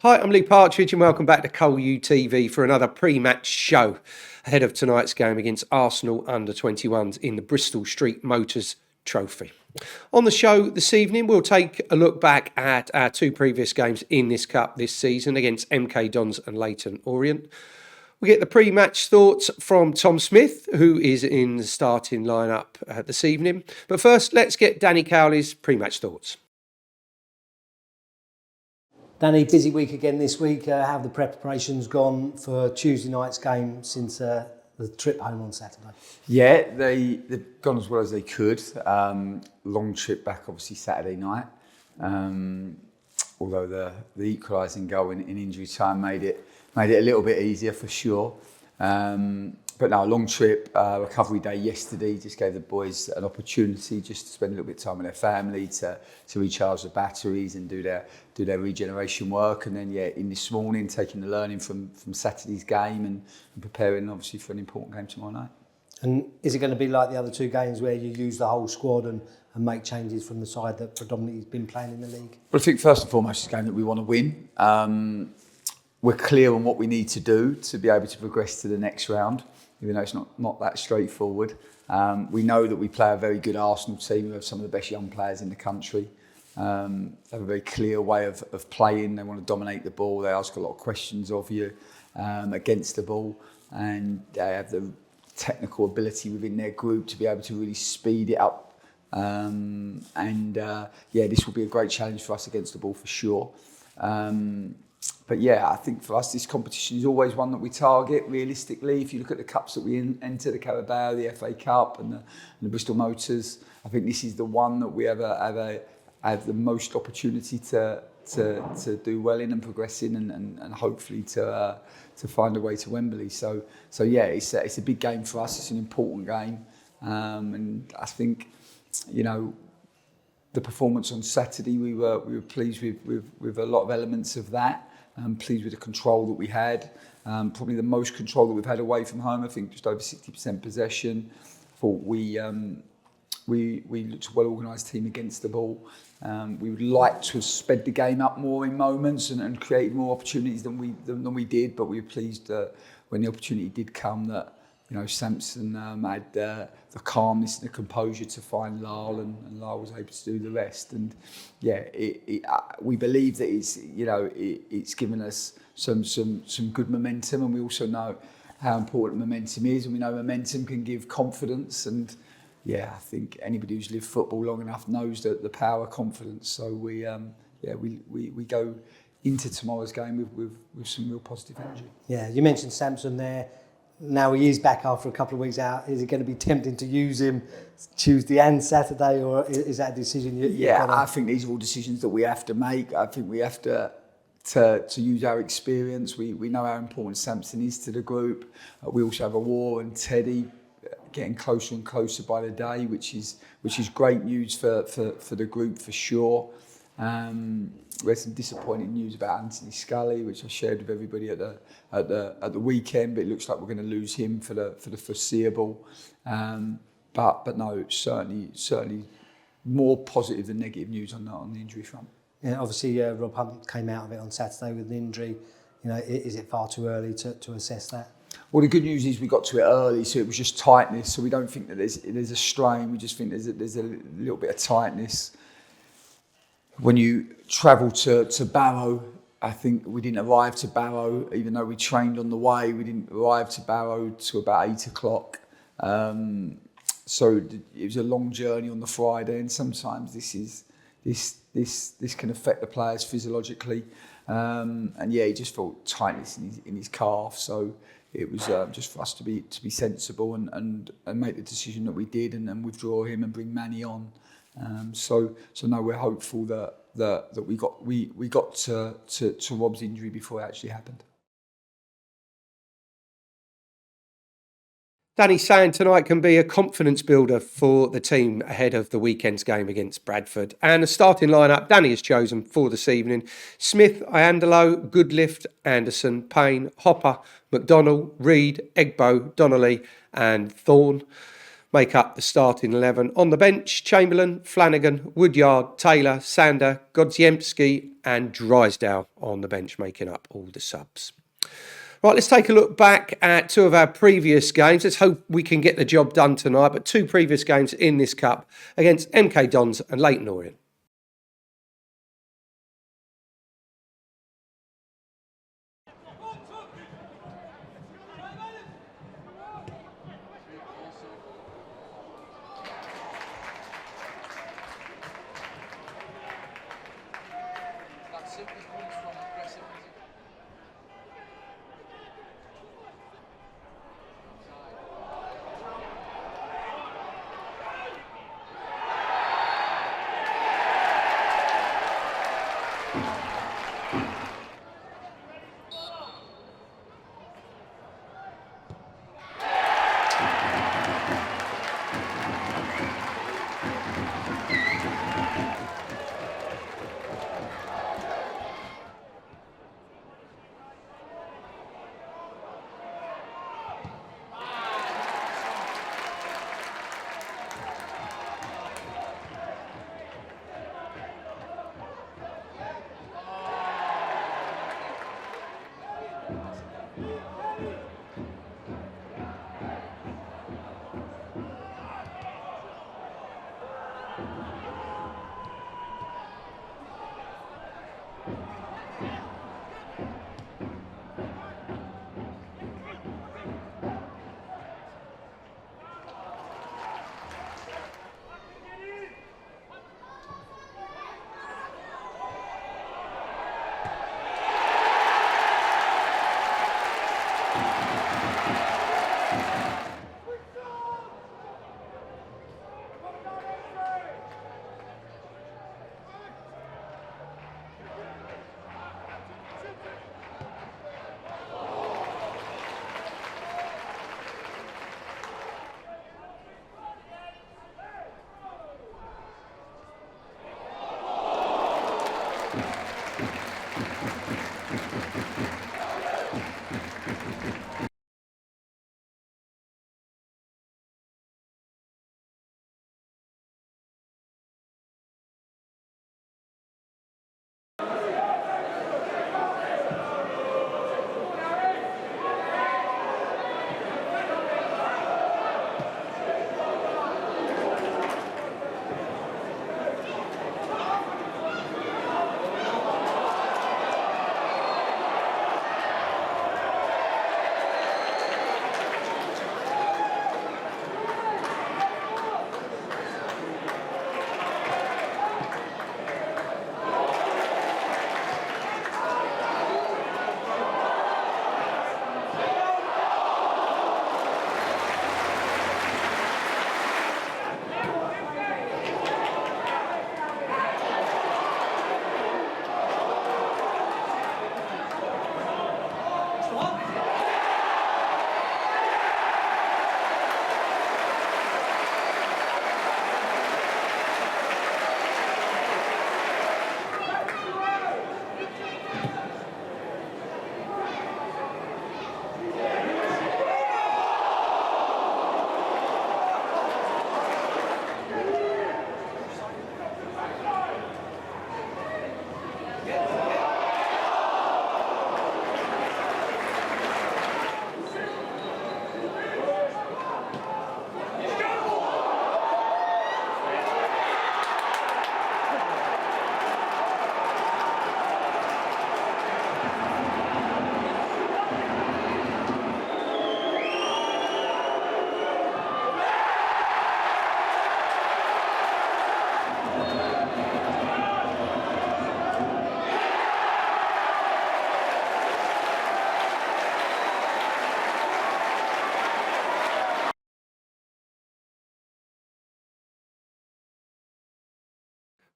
Hi, I'm Lee Partridge and welcome back to Col UTV for another pre-match show ahead of tonight's game against Arsenal U21s in the Bristol Street Motors Trophy. On the show this evening, we'll take a look back at our two previous games in this cup this season against MK Dons and Leyton Orient. We get the pre-match thoughts from Tom Smith, who is in the starting lineup this evening. But first, let's get Danny Cowley's pre-match thoughts. Danny, busy week again this week. How have the preparations gone for Tuesday night's game since the trip home on Saturday? Yeah, they've gone as well as they could. Long trip back, obviously, Saturday night. Although the equalising goal in injury time made it a little bit easier for sure. But no, long trip, recovery day yesterday just gave the boys an opportunity just to spend a little bit of time with their family, to recharge the batteries and do their regeneration work. And then, in this morning, taking the learning from Saturday's game and preparing, obviously, for an important game tomorrow night. And is it going to be like the other two games where you use the whole squad and make changes from the side that predominantly has been playing in the league? Well, I think first and foremost, it's a game that we want to win. We're clear on what we need to do to be able to progress to the next round, even though it's not that straightforward. We know that we play a very good Arsenal team. We have some of the best young players in the country. They have a very clear way of playing. They want to dominate the ball. They ask a lot of questions of you against the ball. And they have the technical ability within their group to be able to really speed it up. This will be a great challenge for us against the ball for sure. But I think for us, this competition is always one that we target realistically. If you look at the cups that we enter, the Carabao, the FA Cup and the Bristol Motors, I think this is the one that we have the most opportunity to do well in and progress in and hopefully to find a way to Wembley. So it's a big game for us. It's an important game. And I think, the performance on Saturday, we were pleased with a lot of elements of that. Pleased with the control that we had. Probably the most control that we've had away from home. I think just over 60% possession. I thought we looked a well-organised team against the ball. We would like to have sped the game up more in moments and created more opportunities than we did. But we were pleased when the opportunity did come that Samson had the calmness and the composure to find Lyle, and Lyle was able to do the rest. And we believe that it's given us some good momentum, and we also know how important momentum is, and we know momentum can give confidence. And I think anybody who's lived football long enough knows that the power of confidence. So we go into tomorrow's game with some real positive energy. Yeah, you mentioned Samson there. Now he is back after a couple of weeks out. Is it going to be tempting to use him Tuesday and Saturday, or is that a decision I think these are all decisions that we have to make. I think we have to use our experience. We know how important Samson is to the group. We also have a War and Teddy getting closer and closer by the day, which is great news for the group for sure. We had some disappointing news about Anthony Scully, which I shared with everybody at the weekend. But it looks like we're going to lose him for the foreseeable. But no, certainly more positive than negative news on the injury front. Yeah, obviously Rob Hunt came out of it on Saturday with an injury. Is it far too early to assess that? Well, the good news is we got to it early, so it was just tightness. So we don't think that there's a strain. We just think there's a little bit of tightness. When you travel to Barrow, I think we didn't arrive to Barrow, even though we trained on the way. We didn't arrive to Barrow till about 8 o'clock. So it was a long journey on the Friday, and sometimes this can affect the players physiologically. He just felt tightness in his calf. So it was just for us to be sensible and make the decision that we did, and withdraw him and bring Manny on. So no, we're hopeful that we got to Rob's injury before it actually happened. Danny's saying tonight can be a confidence builder for the team ahead of the weekend's game against Bradford. And the starting lineup Danny has chosen for this evening: Smith, Iandolo, Goodlift, Anderson, Payne, Hopper, McDonnell, Reid, Egbo, Donnelly and Thorne. make up the starting 11. On the bench, Chamberlain, Flanagan, Woodyard, Taylor, Sander, Godziemski and Drysdale on the bench, making up all the subs. Right, let's take a look back at two of our previous games. Let's hope we can get the job done tonight. But two previous games in this cup against MK Dons and Leyton Orient.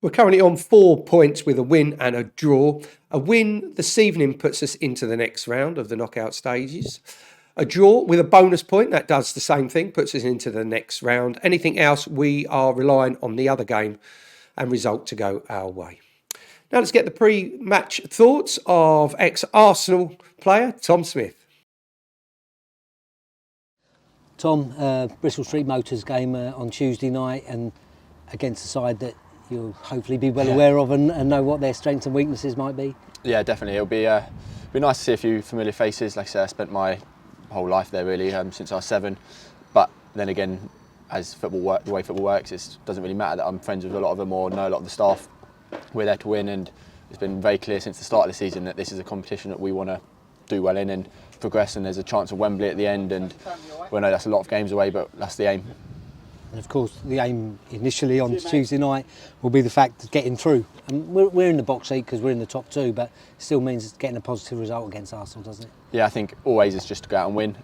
We're currently on 4 points with a win and a draw. A win this evening puts us into the next round of the knockout stages. A draw with a bonus point, that does the same thing, puts us into the next round. Anything else, we are relying on the other game and result to go our way. Now let's get the pre-match thoughts of ex-Arsenal player Tom Smith. Tom, Bristol Street Motors game on Tuesday night, and against a side that you'll hopefully be well aware of and know what their strengths and weaknesses might be. Yeah, definitely. It'll be nice to see a few familiar faces. Like I said, I spent my whole life there really, since I was 7. But then again, as the way football works, it doesn't really matter that I'm friends with a lot of them or know a lot of the staff. We're there to win, and it's been very clear since the start of the season that this is a competition that we want to do well in and progress, and there's a chance of Wembley at the end, and we know that's a lot of games away, but that's the aim. And of course, the aim initially on Tuesday night will be the fact of getting through. And we're in the box seat because we're in the top 2, but it still means getting a positive result against Arsenal, doesn't it? Yeah, I think always is just to go out and win.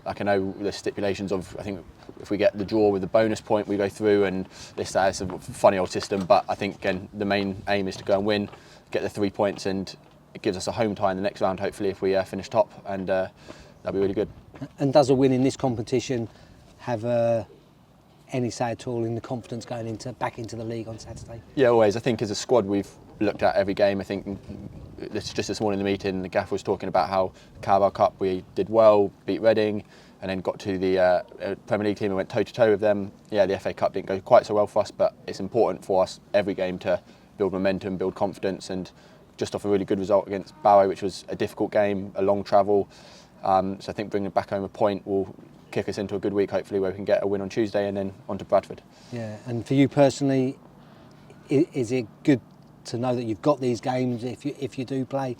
Like I know the stipulations of, I think if we get the draw with the bonus point, we go through, and it's a funny old system, but I think again the main aim is to go and win, get the 3 points, and it gives us a home tie in the next round, hopefully, if we finish top, and that'll be really good. And does a win in this competition have any say at all in the confidence going back into the league on Saturday? Yeah, always. I think as a squad we've looked at every game. I think just this morning in the meeting, the gaffer was talking about how Carabao Cup we did well, beat Reading, and then got to the Premier League team and went toe-to-toe with them. Yeah, the FA Cup didn't go quite so well for us, but it's important for us every game to build momentum, build confidence, and just off a really good result against Barrow, which was a difficult game, a long travel. So I think bringing back home a point will kick us into a good week, hopefully, where we can get a win on Tuesday and then on to Bradford. Yeah, and for you personally, is it good to know that you've got these games if you do play,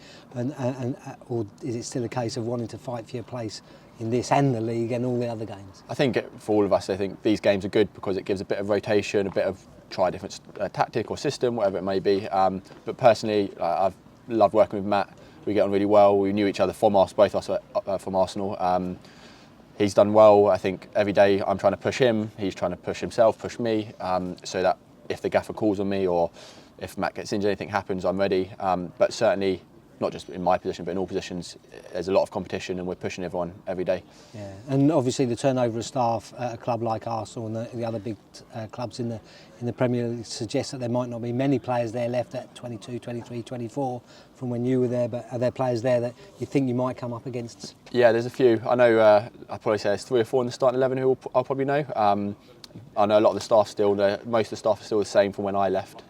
or is it still a case of wanting to fight for your place in this and the league and all the other games? I think for all of us, I think these games are good because it gives a bit of rotation, a bit of try a different tactic or system, whatever it may be. But personally, I've loved working with Matt. We get on really well. We knew each other from both us from Arsenal. He's done well. I think every day I'm trying to push him. He's trying to push himself, push me, so that if the gaffer calls on me or if Matt gets injured, anything happens, I'm ready. But certainly, not just in my position, but in all positions, there's a lot of competition and we're pushing everyone every day. Yeah, and obviously the turnover of staff at a club like Arsenal and the other big clubs in the Premier League suggests that there might not be many players there left at 22, 23, 24 from when you were there, but are there players there that you think you might come up against? Yeah, there's a few. I know I'd probably say there's 3 or 4 in the starting 11 who I'll probably know. I know a lot of the staff still, most of the staff are still the same from when I left.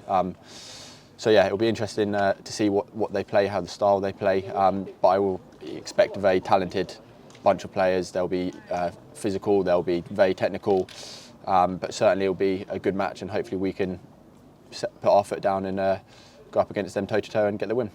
So yeah, it'll be interesting to see what they play, how the style they play. But I will expect a very talented bunch of players. They'll be physical, they'll be very technical. But certainly it'll be a good match, and hopefully we can put our foot down and go up against them toe-to-toe and get the win.